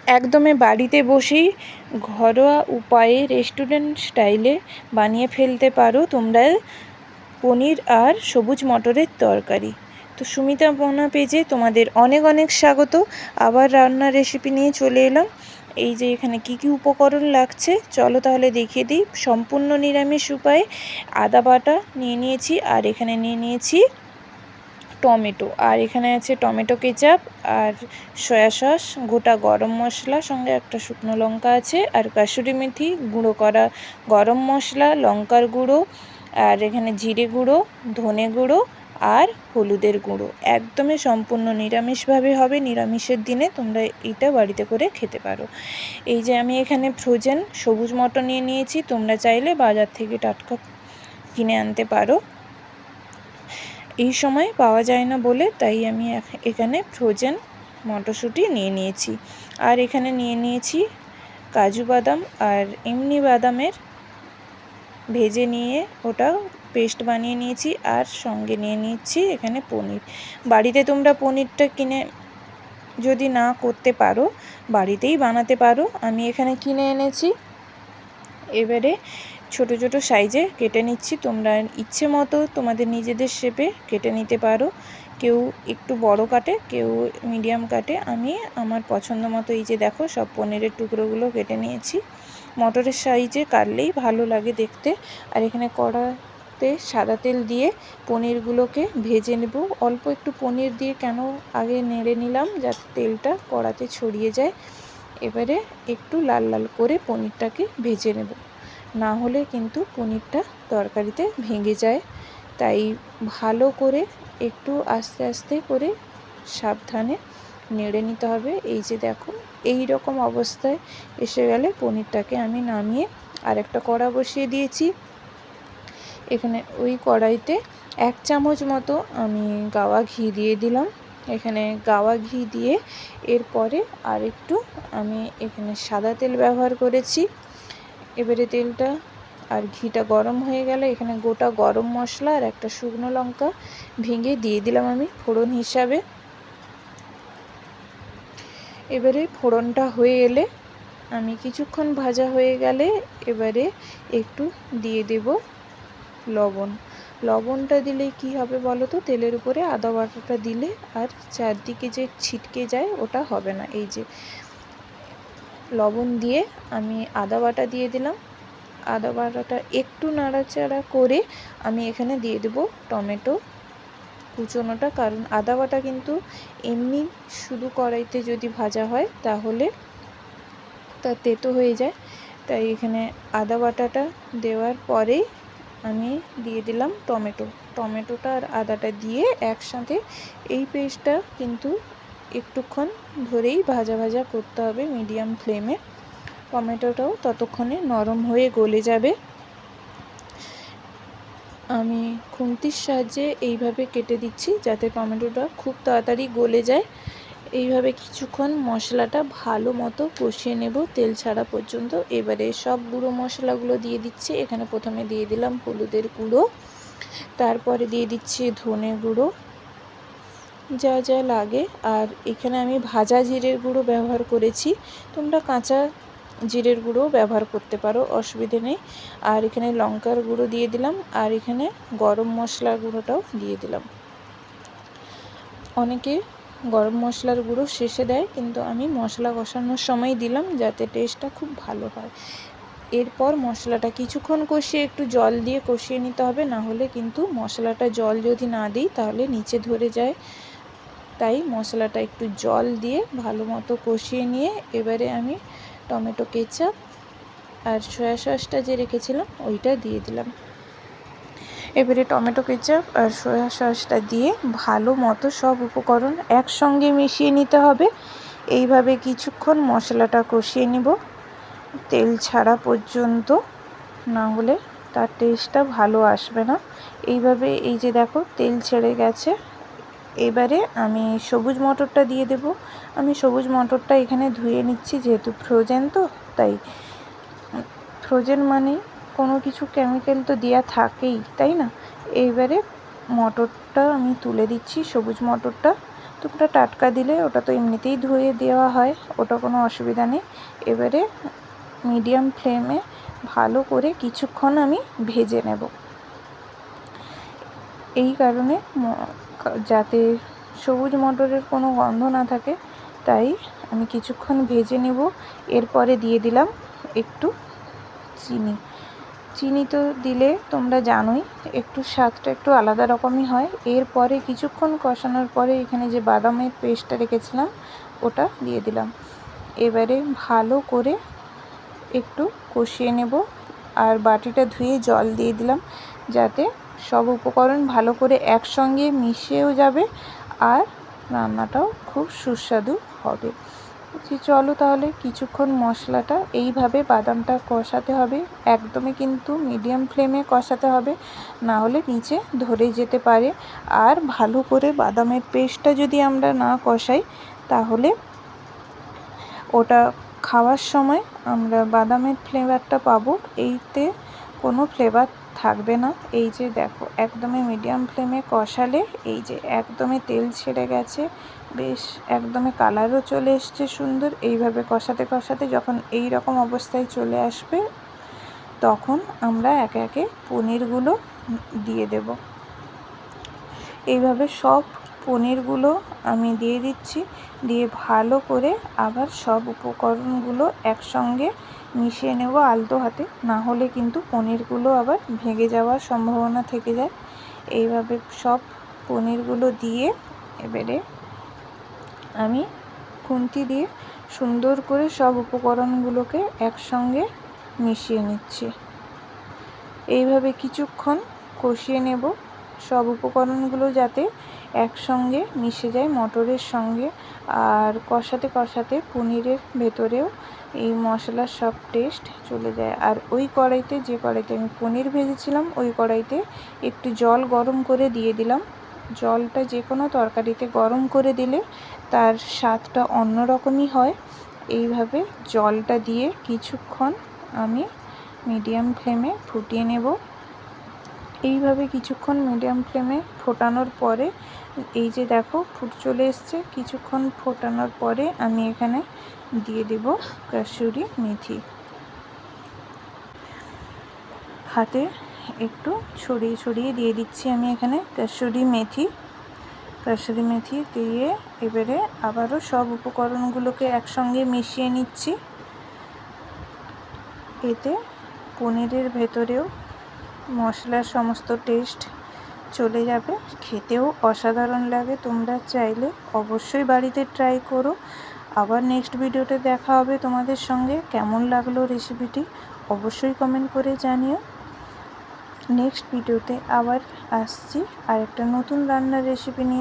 একদমই বাড়িতে বসেই ঘরোয়া উপায়ে রেস্টুরেন্ট স্টাইলে বানিয়ে ফেলতে পারো তোমরা পনির আর সবুজ মটরের তরকারি। তো সুমিতা মোনা পেজে তোমাদের অনেক অনেক স্বাগত। আবার রান্নার রেসিপি নিয়ে চলে এলাম। এই যে এখানে কি কি উপকরণ লাগছে চলো তাহলে দেখিয়ে দিই। সম্পূর্ণ নিরামিষ উপায়ে আদা বাটা নিয়ে নিয়েছি, আর এখানে নিয়ে নিয়েছি টমেটো, আর এখানে আছে টমেটো কেচাপ আর সয়া সস, গোটা গরম মশলা, সঙ্গে একটা শুকনো লঙ্কা আছে, আর কাসুরি মেথি, গুঁড়ো করা গরম মশলা, লঙ্কার গুঁড়ো, আর এখানে জিরে গুঁড়ো, ধনে গুঁড়ো আর হলুদের গুঁড়ো। একদমই সম্পূর্ণ নিরামিষভাবে হবে। নিরামিষের দিনে তোমরা এটা বাড়িতে করে খেতে পারো। এই যে আমি এখানে ফ্রোজেন সবুজ মটর নিয়ে নিয়েছি, তোমরা চাইলে বাজার থেকে টাটকা কিনে আনতে পারো। এই সময় পাওয়া যায় না বলে তাই আমি এখানে ফ্রোজেন মটরশুঁটি নিয়ে নিয়েছি। আর এখানে নিয়ে নিয়েছি কাজু বাদাম, আর এমনি বাদামের ভেজে নিয়ে ওটা পেস্ট বানিয়ে নিয়েছি, আর সঙ্গে নিয়ে নিচ্ছি এখানে পনির। বাড়িতে তোমরা পনিরটা কিনে যদি না করতে পারো বাড়িতেই বানাতে পারো। আমি এখানে কিনে এনেছি। এবারে ছোট ছোট সাইজে কেটে নিচ্ছি। তোমরা ইচ্ছে মতো তোমাদের নিজেদের শেপে কেটে নিতে পারো। কেউ একটু বড় কাটে, কেউ মিডিয়াম কাটে। আমি আমার পছন্দ মতো এই যে দেখো সব পনিরের টুকরোগুলো কেটে নিয়েছি। মটরের সাইজে কাটলেই ভালো লাগে দেখতে। আর এখানে কড়াতে সাদা তেল দিয়ে পনিরগুলোকে ভেজে নেব। অল্প একটু পনির দিয়ে কেন আগে নেড়ে নিলাম যাতে তেলটা কড়াতে ছড়িয়ে যায়। এবারে একটু লাল লাল করে পনিরটাকে ভেজে নেব, না হলে কিন্তু পনিরটা তরকারিতে ভেঙে যায়। তাই ভালো করে একটু আস্তে আস্তে করে সাবধানে নেড়ে নিতে হবে। এই যে দেখো এই রকম অবস্থায় এসে গেলে পনিরটাকে আমি নামিয়ে আরেকটা কড়া বসিয়ে দিয়েছি। এখানে ওই কড়াইতে 1 চামচ মতো আমি গাওয়া ঘি দিয়ে দিলাম। এখানে গাওয়া ঘি দিয়ে এরপরে আর একটু আমি এখানে সাদা তেল ব্যবহার করেছি। এবারে তেলটা আর ঘিটা গরম হয়ে গেলে এখানে গোটা গরম মশলা আর একটা শুকনো লঙ্কা ভেঙে দিয়ে দিলাম আমি ফোড়ন হিসাবে। এবারে ফোড়নটা হয়ে এলে আমি কিছুক্ষণ ভাজা হয়ে গেলে এবারে একটু দিয়ে দেব লবণ। লবণটা দিলে কি হবে বলো তো, তেলের উপরে আদা বাটাটা দিলে আর চারদিকে যে ছিটকে যায় ওটা হবে না। এই যে লবণ দিয়ে আমি আদা বাটা দিয়ে দিলাম। আদা বাটাটা একটু নাড়াচাড়া করে আমি এখানে দিয়ে দেব টমেটো কুচোনোটা, কারণ আদা বাটা কিন্তু এমনি শুধু কড়াইতে যদি ভাজা হয় তাহলে তা তেতো হয়ে যায়। তাই এখানে আদা বাটাটা দেওয়ার পরেই আমি দিয়ে দিলাম টমেটোটা আর আদাটা দিয়ে একসাথে এই পেস্টটা কিন্তু একটুক্ষণ ধরেই ভাজা ভাজা করতে হবে মিডিয়াম ফ্লেমে। টমেটোটাও ততক্ষণে নরম হয়ে গলে যাবে। আমি খুন্তির সাহায্যে এইভাবে কেটে দিচ্ছি যাতে টমেটোটা খুব তাড়াতাড়ি গলে যায়। এইভাবে কিছুক্ষণ মশলাটা ভালো মতো কষিয়ে নেব তেল ছাড়া পর্যন্ত। এবারে সব গুঁড়ো মশলাগুলো দিয়ে দিচ্ছি। এখানে প্রথমে দিয়ে দিলাম হলুদের গুঁড়ো, তারপরে দিয়ে দিচ্ছি ধনে গুঁড়ো যা যা লাগে, আর এখানে আমি ভাজা জিরের গুঁড়ো ব্যবহার করেছি। তোমরা কাঁচা জিরের গুঁড়ো ব্যবহার করতে পারো, অসুবিধে নেই। আর এখানে লঙ্কার গুঁড়ো দিয়ে দিলাম, আর এখানে গরম মশলার গুঁড়োটাও দিয়ে দিলাম। অনেকে গরম মশলার গুঁড়ো শেষে দেয়, কিন্তু আমি মশলা কষানোর সময় দিলাম যাতে টেস্টটা খুব ভালো হয়। এরপর মশলাটা কিছুক্ষণ কষিয়ে একটু জল দিয়ে কষিয়ে নিতে হবে, না হলে কিন্তু মশলাটা জল যদি না দিই তাহলে নিচে ধরে যায়। তাই মশলাটা একটু জল দিয়ে ভালো মতো কষিয়ে নিয়ে এবারে আমি টমেটো কেচাপ আর সয়া সসটা যে রেখেছিলাম ওইটা দিয়ে দিলাম। এবারে টমেটো কেচাপ আর সয়া সসটা দিয়ে ভালো মতো সব উপকরণ একসঙ্গে মিশিয়ে নিতে হবে। এইভাবে কিছুক্ষণ মশলাটা কষিয়ে নিব তেল ছাড়া পর্যন্ত, না হলে তার টেস্টটা ভালো আসবে না। এইভাবে এই যে দেখো তেল ছেড়ে গেছে। এবারে আমি সবুজ মটরটা দিয়ে দেব। আমি সবুজ মটরটা এখানে ধুয়ে নিচ্ছি, যেহেতু ফ্রোজেন তো তাই। ফ্রোজেন মানে কোনো কিছু কেমিক্যাল তো দেওয়া থাকেই, তাই না? এইবারে মটরটা আমি তুলে দিচ্ছি, সবুজ মটরটা। তোমরা টাটকা দিলে ওটা তো এমনিতেই ধুয়ে দেওয়া হয়, ওটা কোনো অসুবিধা নেই। এবারে মিডিয়াম ফ্লেমে ভালো করে কিছুক্ষণ আমি ভেজে নেব। এই কারণে যাতে সবুজ মটরের কোনো গন্ধ না থাকে, তাই আমি কিছুক্ষণ ভেজে নেব। এরপরে দিয়ে দিলাম একটু চিনি। চিনি তো দিলে তোমরা জানোই একটু স্বাদটা একটু আলাদা রকমই হয়। এরপরে কিছুক্ষণ কষানোর পরে এখানে যে বাদামের পেস্টটা রেখেছিলাম ওটা দিয়ে দিলাম। এবারে ভালো করে একটু কষিয়ে নেব, আর বাটিটা ধুয়ে জল দিয়ে দিলাম যাতে সব উপকরণ ভালো করে একসঙ্গে মিশেও যাবে আর রান্নাটাও খুব সুস্বাদু হবে। চলো তাহলে কিছুক্ষণ মশলাটা এইভাবে বাদামটা কষাতে হবে, একদমই কিন্তু মিডিয়াম ফ্লেমে কষাতে হবে, না হলে নিচে ধরে যেতে পারে। আর ভালো করে বাদামের পেস্টটা যদি আমরা না কষাই তাহলে ওটা খাওয়ার সময় আমরা বাদামের ফ্লেভারটা পাবো, এইতে কোনো ফ্লেভার থাকবে না। এই যে দেখো একদমই মিডিয়াম ফ্লেমে কষালে এই যে একদমই তেল ছেড়ে গেছে, বেশ একদমই কালারও চলে এসছে সুন্দর। এইভাবে কষাতে কষাতে যখন এই রকম অবস্থায় চলে আসবে তখন আমরা একে একে পনিরগুলো দিয়ে দেব। এইভাবে সব পনিরগুলো আমি দিয়ে দিচ্ছি, দিয়ে ভালো করে আবার সব উপকরণগুলো একসঙ্গে মিশিয়ে নেব আলতো হাতে, না হলে কিন্তু পনিরগুলো আবার ভেঙে যাওয়ার সম্ভাবনা থেকে যায়। এইভাবে সব পনিরগুলো দিয়ে এবারে আমি খুন্তি দিয়ে সুন্দর করে সব উপকরণগুলোকে একসঙ্গে মিশিয়ে নিচ্ছি। এইভাবে কিছুক্ষণ কষিয়ে নেব, সব উপকরণগুলো যাতে একসঙ্গে মিশে যায় মটরের সঙ্গে। আর কষাতে কষাতে পনিরের ভেতরেও এই মশলার সব টেস্ট চলে যায়। আর ওই কড়াইতে, যে কড়াইতে আমি পনির ভেজেছিলাম, ওই কড়াইতে একটু জল গরম করে দিয়ে দিলাম। জলটা যে কোনো তরকারিতে গরম করে দিলে তার স্বাদটা অন্যরকমই হয়। এইভাবে জলটা দিয়ে কিছুক্ষণ আমি মিডিয়াম ফ্লেমে ফুটিয়ে নেব। এইভাবে কিছুক্ষণ মিডিয়াম ফ্লেমে ফোটানোর পরে এই যে দেখো ফুট চলে এসছে, কিছুক্ষণ ফোটানোর পরে আমি এখানে দিয়ে দেব কসুরি মেথি। হাতে একটু ছড়িয়ে ছড়িয়ে দিয়ে দিচ্ছি আমি এখানে কসুরি মেথি দিয়ে এবারে আবারও সব উপকরণগুলোকে একসঙ্গে মিশিয়ে নিচ্ছি। এতে পনিরের ভেতরেও মশলার সমস্ত টেস্ট চলে যাবে, খেতেও অসাধারণ লাগে। তোমরা চাইলে অবশ্যই বাড়িতে ট্রাই করো। আবার নেক্সট ভিডিওতে দেখা হবে তোমাদের সঙ্গে। কেমন লাগলো রেসিপিটি অবশ্যই কমেন্ট করে জানিও। নেক্সট ভিডিওতে আবার আসছি আর একটা নতুন রান্নার রেসিপি নিয়ে।